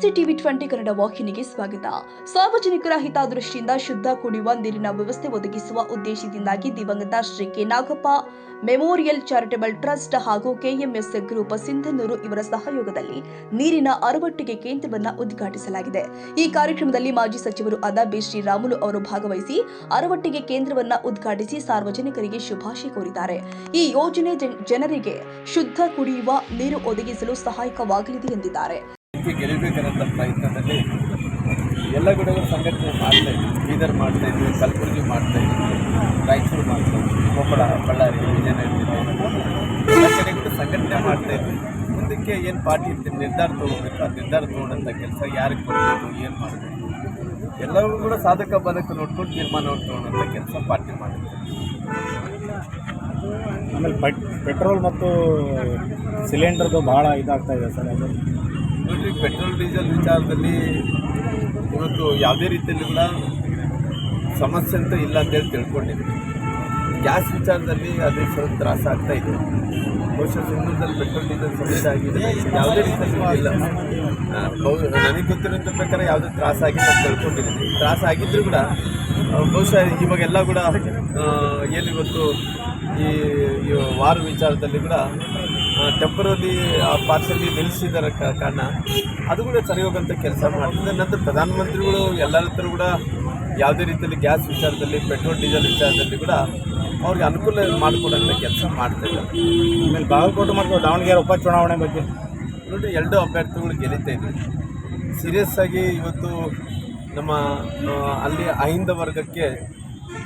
ನಮಸ್ತೆ ಟಿವಿ 20 ಕನ್ನಡ ವಾಹಿನಿಗೆ ಸ್ವಾಗತ. ಸಾರ್ವಜನಿಕರ ಹಿತದೃಷ್ಟಿಯಿಂದ ಶುದ್ಧ ಕುಡಿಯುವ ನೀರಿನ ವ್ಯವಸ್ಥೆ ಒದಗಿಸುವ ಉದ್ದೇಶದಿಂದಾಗಿ ದಿವಂಗತ Shri K Nagappa memorial charitable trust ಹಾಗೂ ಕೆಎಂಎಸ್ ಗ್ರೂಪ್ ಸಿಂಧನೂರು ಇವರ ಸಹಯೋಗದಲ್ಲಿ ನೀರಿನ ಅರವಟ್ಟಿಗೆ ಕೇಂದ್ರವನ್ನು ಉದ್ಘಾಟಿಸಲಾಗಿದೆ. ಈ ಕಾರ್ಯಕ್ರಮದಲ್ಲಿ ಮಾಜಿ ಸಚಿವರು ಆದ ಬಿ ಶ್ರೀರಾಮುಲು ಅವರು ಭಾಗವಹಿಸಿ ಅರವಟ್ಟಿಗೆ ಕೇಂದ್ರವನ್ನು ಉದ್ಘಾಟಿಸಿ ಸಾರ್ವಜನಿಕರಿಗೆ ಶುಭಾಶಯ ಕೋರಿದ್ದಾರೆ. ಈ ಯೋಜನೆ ಜನರಿಗೆ ಶುದ್ಧ ಕುಡಿಯುವ ನೀರು ಒದಗಿಸಲು ಸಹಾಯಕವಾಗಲಿದೆ ಎಂದಿದ್ದಾರೆ. ಗೆಲ್ಲಬೇಕನ್ನೋ ಪ್ರಯತ್ನದಲ್ಲಿ ಎಲ್ಲ ಕಡೆಗೂ ಸಂಘಟನೆ ಮಾಡ್ತಾ ಇದ್ವಿ. ಬೀದರ್ ಮಾಡ್ತಾ ಇದ್ವಿ, ಕಲಬುರಗಿ ಮಾಡ್ತಾ ಇದ್ವಿ, ರಾಯಚೂರು ಮಾಡ್ತಾ ಇದ್ವಿ, ಕೊಪ್ಪಳ, ಬಳ್ಳಾರಿ, ವಿಜಯನಗರ ಎಲ್ಲ ಕಡೆಗೂ ಸಂಘಟನೆ ಮಾಡ್ತಾ ಇದ್ವಿ. ಮುಂದಕ್ಕೆ ಏನು ಪಾರ್ಟಿ ನಿರ್ಧಾರ ತೊಗೋಬೇಕು, ಆ ನಿರ್ಧಾರ ತೊಗೊಂಡಂಥ ಕೆಲಸ ಯಾರಿಗೆ ಕೊಡಬೇಕು, ಏನು ಮಾಡಬೇಕು ಎಲ್ಲವೂ ಕೂಡ ಸಾಧಕ ಬಾಧಕ ನೋಡ್ಕೊಂಡು ತೀರ್ಮಾನವನ್ನು ತೊಗೊಂಡಂಥ ಕೆಲಸ ಪಾರ್ಟಿ ಮಾಡಿದ್ವಿ. ಆಮೇಲೆ ಪೆಟ್ರೋಲ್ ಮತ್ತು ಸಿಲಿಂಡರ್ದು ಭಾಳ ಇದಾಗ್ತಾ ಇದೆ ಸರ್. ಅದು ನೋಡಿರಿ, ಪೆಟ್ರೋಲ್ ಡೀಸೆಲ್ ವಿಚಾರದಲ್ಲಿ ಇವತ್ತು ಯಾವುದೇ ರೀತಿಯಲ್ಲಿ ಕೂಡ ಸಮಸ್ಯೆ ಅಂತ ಇಲ್ಲ ಅಂತೇಳಿ ತಿಳ್ಕೊಂಡಿದ್ವಿ. ಗ್ಯಾಸ್ ವಿಚಾರದಲ್ಲಿ ಅದು ಸ್ವಲ್ಪ ತ್ರಾಸ ಆಗ್ತಾ ಇದೆ. ಬಹುಶಃ ಸಿಂಧೂರದಲ್ಲಿ ಪೆಟ್ರೋಲ್ ಡೀಸೆಲ್ ಸಮಸ್ಯೆ ಆಗಿದೆ, ಯಾವುದೇ ರೀತಿಯಲ್ಲಿ ಇಲ್ಲ. ನನಗೆ ಗೊತ್ತಿರೋದ್ರ ಪ್ರಕಾರ ಯಾವುದೇ ತ್ರಾಸ ಆಗಿದೆ ಅಂತ ತಿಳ್ಕೊಂಡಿದ್ದೀನಿ. ತ್ರಾಸ ಆಗಿದ್ದರೂ ಕೂಡ ಬಹುಶಃ ಇವಾಗೆಲ್ಲ ಕೂಡ ಏನಿವತ್ತು ಈ ವಾರ ವಿಚಾರದಲ್ಲಿ ಕೂಡ ಟೆಂಪರರಿ ಪಾರ್ಸಲ್ಲಿ ನಿಲ್ಲಿಸಿದ ಕಾರಣ ಅದು ಕೂಡ ಸರಿ ಹೋಗೋಂಥ ಕೆಲಸ ಮಾಡ್ತಿದೆ. ನಂತರ ಪ್ರಧಾನಮಂತ್ರಿಗಳು ಎಲ್ಲರ ಹತ್ರ ಕೂಡ ಯಾವುದೇ ರೀತಿಯಲ್ಲಿ ಗ್ಯಾಸ್ ವಿಚಾರದಲ್ಲಿ, ಪೆಟ್ರೋಲ್ ಡೀಸೆಲ್ ವಿಚಾರದಲ್ಲಿ ಕೂಡ ಅವ್ರಿಗೆ ಅನುಕೂಲ ಮಾಡಿಕೊಡೋಂಥ ಕೆಲಸ ಮಾಡ್ತಾಯಿದ್ದಾರೆ. ಆಮೇಲೆ ಬಾಗಲಕೋಟೆ ಮತ್ತು ದಾವಣಗೆರೆ ಉಪಚುನಾವಣೆ ಬಗ್ಗೆ ನೋಡಿ, ಎರಡೂ ಅಭ್ಯರ್ಥಿಗಳು ಗೆಲ್ಲುತ್ತಾ ಇದ್ವಿ. ಸೀರಿಯಸ್ ಆಗಿ ಇವತ್ತು ನಮ್ಮ ಅಲ್ಲಿ ಅಹಿಂದ ವರ್ಗಕ್ಕೆ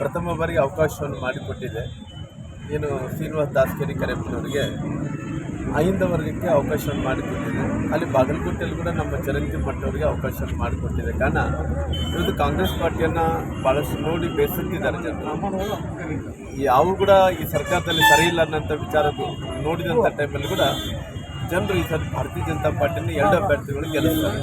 ಪ್ರಥಮ ಬಾರಿಗೆ ಅವಕಾಶವನ್ನು ಮಾಡಿಕೊಟ್ಟಿದೆ. ಏನು ಶ್ರೀನಿವಾಸ್ ದಾಸಕೇರಿ ಕರೆಪ್ಪನವರಿಗೆ ಅಹಿಂದ ವರ್ಗಕ್ಕೆ ಅವಕಾಶವನ್ನು ಮಾಡಿಕೊಟ್ಟಿದೆ. ಅಲ್ಲಿ ಬಾಗಲಕೋಟೆಯಲ್ಲಿ ಕೂಡ ನಮ್ಮ ಚರಂತಿ ಮಟ್ಟವರಿಗೆ ಅವಕಾಶವನ್ನು ಮಾಡಿಕೊಟ್ಟಿದೆ. ಕಾರಣ ಇವತ್ತು ಕಾಂಗ್ರೆಸ್ ಪಾರ್ಟಿಯನ್ನು ಭಾಳಷ್ಟು ನೋಡಿ ಬೇಸತ್ತಿದ್ದಾರೆ ಜನರು. ಯಾವ ಕೂಡ ಈ ಸರ್ಕಾರದಲ್ಲಿ ಸರಿ ಇಲ್ಲ ಅನ್ನೋಂಥ ವಿಚಾರ ನೋಡಿದಂಥ ಟೈಮಲ್ಲಿ ಕೂಡ ಜನರು ಈ ಸರಿ ಭಾರತೀಯ ಜನತಾ ಪಾರ್ಟಿಯನ್ನು ಎರಡು ಅಭ್ಯರ್ಥಿಗಳು ಗೆಲ್ಲಿಸ್ತಾರೆ.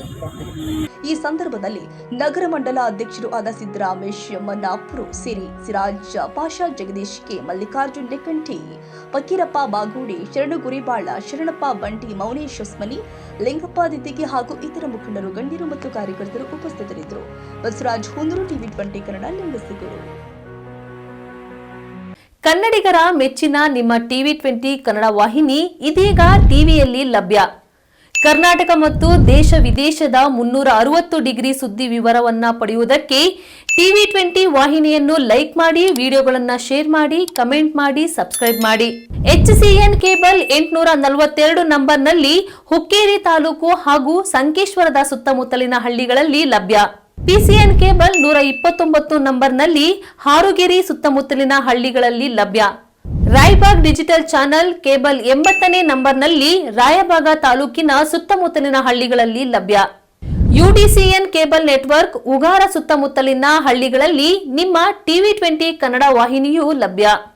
ಈ ಸಂದರ್ಭದಲ್ಲಿ ನಗರ ಮಂಡಲ ಅಧ್ಯಕ್ಷರು ಆದ ಸಿದ್ದರಾಮೇಶ್ ಮನ್ನಾಪುರು, ಸಿರಿ ಸಿರಾಜ್ ಪಾಷಾ, ಜಗದೀಶ್ ಕೆ, ಮಲ್ಲಿಕಾರ್ಜುನ್ ಲೆಕ್ಕಂಠಿ, ಫಕೀರಪ್ಪ ಬಾಗೂಡಿ, ಶರಣು ಗುರಿಬಾಳ, ಶರಣಪ್ಪ ಬಂಟಿ, ಮೌನೇಶ್ ಹೊಸ್ಮನಿ, ಲಿಂಗಪ್ಪ ದಿದ್ದಿಗೆ ಹಾಗೂ ಇತರ ಮುಖಂಡರು, ಗಣ್ಯರು ಮತ್ತು ಕಾರ್ಯಕರ್ತರು ಉಪಸ್ಥಿತರಿದ್ದರು. ಬಸವರಾಜ್ ಹುಂದೂರು, ಟಿವಿ 20 ಕನ್ನಡ, ಲಿಂಗಸಿಗೂರು. ಕನ್ನಡಿಗರ ಮೆಚ್ಚಿನ ನಿಮ್ಮ ಟಿವಿ 20 ಕನ್ನಡ ವಾಹಿನಿ ಇದೀಗ ಟಿವಿಯಲ್ಲಿ ಲಭ್ಯ. ಕರ್ನಾಟಕ ಮತ್ತು ದೇಶ ವಿದೇಶದ 360 ಡಿಗ್ರಿ ಸುದ್ದಿ ವಿವರವನ್ನ ಪಡೆಯುವುದಕ್ಕೆ ಟಿವಿ 20 ವಾಹಿನಿಯನ್ನು ಲೈಕ್ ಮಾಡಿ, ವಿಡಿಯೋಗಳನ್ನು ಶೇರ್ ಮಾಡಿ, ಕಮೆಂಟ್ ಮಾಡಿ, ಸಬ್ಸ್ಕ್ರೈಬ್ ಮಾಡಿ. HCN ಕೇಬಲ್ 842 ನಂಬರ್ನಲ್ಲಿ ಹುಕ್ಕೇರಿ ತಾಲೂಕು ಹಾಗೂ ಸಂಕೇಶ್ವರದ ಸುತ್ತಮುತ್ತಲಿನ ಹಳ್ಳಿಗಳಲ್ಲಿ ಲಭ್ಯ. PCN ಕೇಬಲ್ 129 ನಂಬರ್ನಲ್ಲಿ ಹಾರುಗೆರೆ ಸುತ್ತಮುತ್ತಲಿನ ಹಳ್ಳಿಗಳಲ್ಲಿ ಲಭ್ಯ. ರಾಯಬಾಗ್ ಡಿಜಿಟಲ್ ಚಾನೆಲ್ ಕೇಬಲ್ 80ನೇ ನಂಬರ್ನಲ್ಲಿ ರಾಯಬಾಗ ತಾಲೂಕಿನ ಸುತ್ತಮುತ್ತಲಿನ ಹಳ್ಳಿಗಳಲ್ಲಿ ಲಭ್ಯ. UDCN ಕೇಬಲ್ ನೆಟ್ವರ್ಕ್ ಉಗಾರ ಸುತ್ತಮುತ್ತಲಿನ ಹಳ್ಳಿಗಳಲ್ಲಿ ನಿಮ್ಮ ಟಿವಿ 20 ಕನ್ನಡ ವಾಹಿನಿಯೂ ಲಭ್ಯ.